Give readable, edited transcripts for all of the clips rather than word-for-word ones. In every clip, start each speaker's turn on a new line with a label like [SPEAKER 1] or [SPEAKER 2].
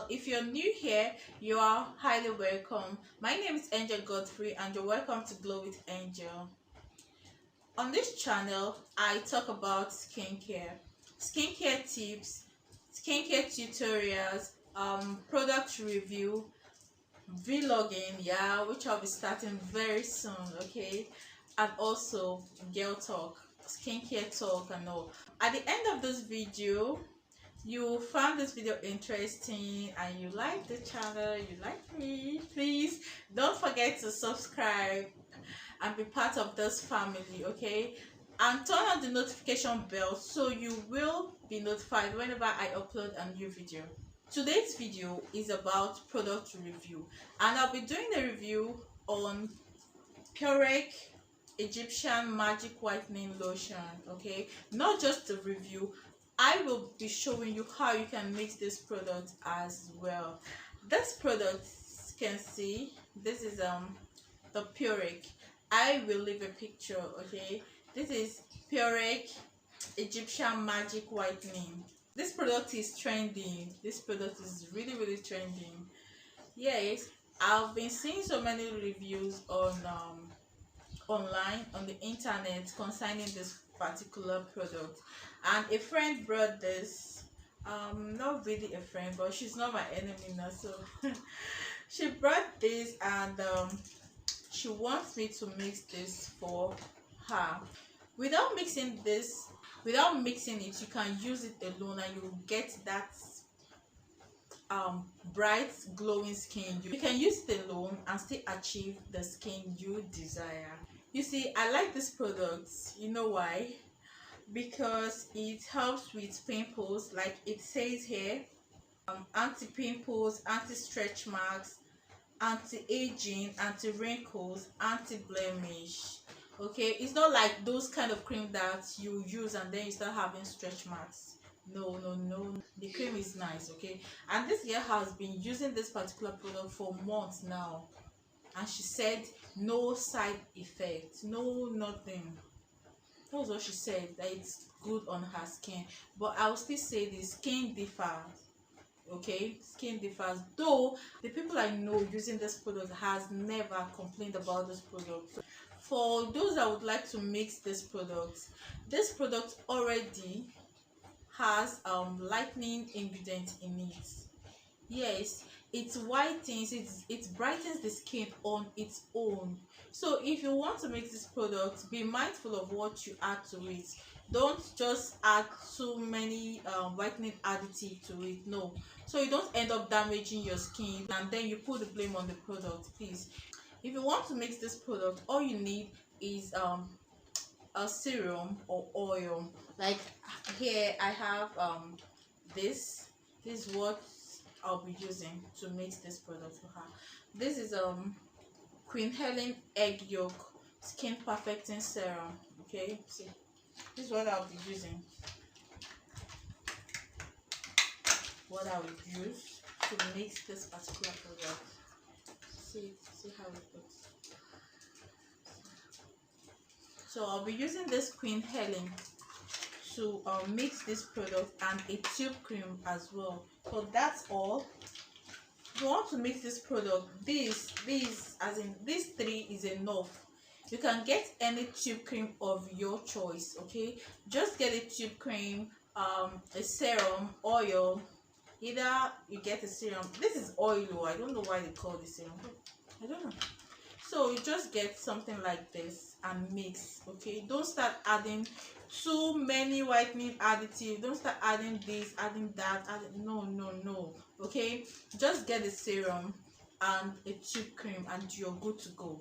[SPEAKER 1] channel. If you're new here, you are highly welcome. My name is Angel Godfrey and you're welcome to Glow with Angel. On this channel, I talk about skincare tips, skincare tutorials, product review, vlogging, which I'll be starting very soon, okay, and also girl talk, skincare talk and all. At the end of this video, you found this video interesting and you like the channel, you like me, please don't forget to subscribe and be part of this family, okay, and turn on the notification bell so you will be notified whenever I upload a new video. Today's video is about product review and I'll be doing a review on Purec Egyptian Magic Whitening Lotion, okay, not just a review. I will be showing you how you can mix this product as well. This product, you can see, this is the Purec. I will leave a picture, okay. This is Purec Egyptian Magic Whitening. This product is trending. This product is really trending. Yes, I've been seeing so many reviews on online on the internet concerning this particular product, and a friend brought this, not really a friend, but she's not my enemy now, so she brought this and she wants me to mix this for her. Without mixing it, you can use it alone and you will get that bright glowing skin. You can use it alone and still achieve the skin you desire. You see, I like this product. You know why? Because it helps with pimples, like it says here, anti-pimples, anti-stretch marks, anti-aging, anti-wrinkles, anti-blemish. Okay, it's not like those kind of cream that you use and then you start having stretch marks. No, the cream is nice, okay. And this girl has been using this particular product for months now, and she said no side effect, no nothing. That was what she said, that it's good on her skin. But I'll still say the skin differs, okay, skin differs. Though the people I know using this product has never complained about this product. So for those that would like to mix this product already has lightening ingredient in it. Yes, it whitens, it brightens the skin on its own. So if you want to make this product, be mindful of what you add to it. Don't just add too many whitening additive to it, no, so you don't end up damaging your skin and then you put the blame on the product. Please, if you want to mix this product, all you need is a serum or oil. Like here I have this is what I'll be using to mix this product for her. This is Queen Helen egg yolk skin perfecting serum, okay. See, this is what I'll be using, what I will use to mix this particular product. See how it looks. So I'll be using this Queen Helen to mix this product and a tube cream as well. So that's all. If you want to mix this product, these three is enough. You can get any tube cream of your choice, okay. Just get a tube cream, a serum, oil. Either you get a serum, this is oil, I don't know why they call this serum, I don't know. So you just get something like this and mix, okay. Don't start adding too many whitening additive. Don't start adding this, adding that, no, okay. Just get a serum and a tube cream and you're good to go.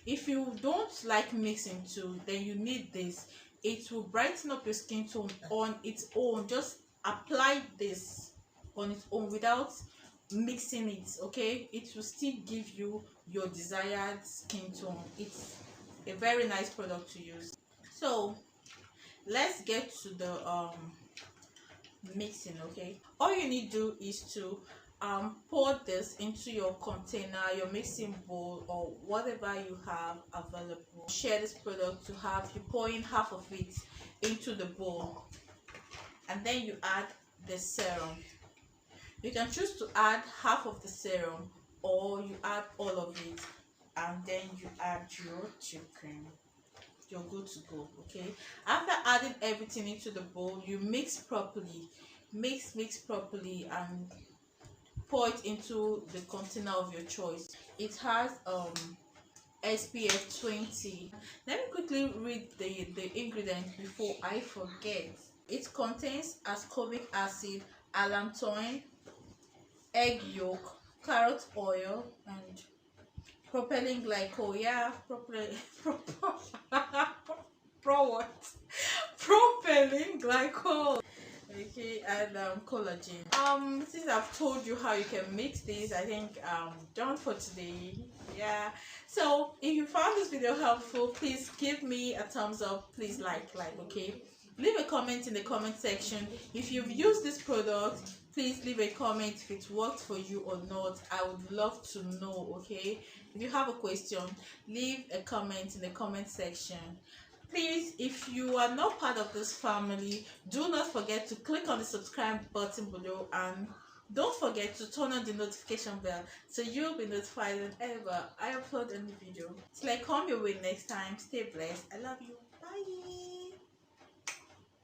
[SPEAKER 1] If you don't like mixing too, then you need this. It will brighten up your skin tone on its own. Just apply this on its own without mixing it, okay. It will still give you your desired skin tone. It's a very nice product to use. So let's get to the mixing, okay. All you need to do is to pour this into your container, your mixing bowl, or whatever you have available. Share this product to have you pour in half of it into the bowl, and then you add the serum. You can choose to add half of the serum, or you add all of it and then you add your chip cream. You're good to go. Okay, after adding everything into the bowl, you mix properly, mix properly, and pour it into the container of your choice. It has SPF 20. Let me quickly read the ingredients before I forget. It contains ascorbic acid, allantoin, egg yolk, carrot oil, and propylene glycol. Yeah, pro what? Propylene glycol. Okay, and collagen. Since I've told you how you can mix this, I think done for today. Yeah, so if you found this video helpful, please give me a thumbs up. Please like, okay, leave a comment in the comment section. If you've used this product, please leave a comment if it worked for you or not. I would love to know. Okay, if you have a question, leave a comment in the comment section. Please, if you are not part of this family, do not forget to click on the subscribe button below, and don't forget to turn on the notification bell so you'll be notified whenever I upload a new video. Till I come your way next time, stay blessed. I love you. Bye.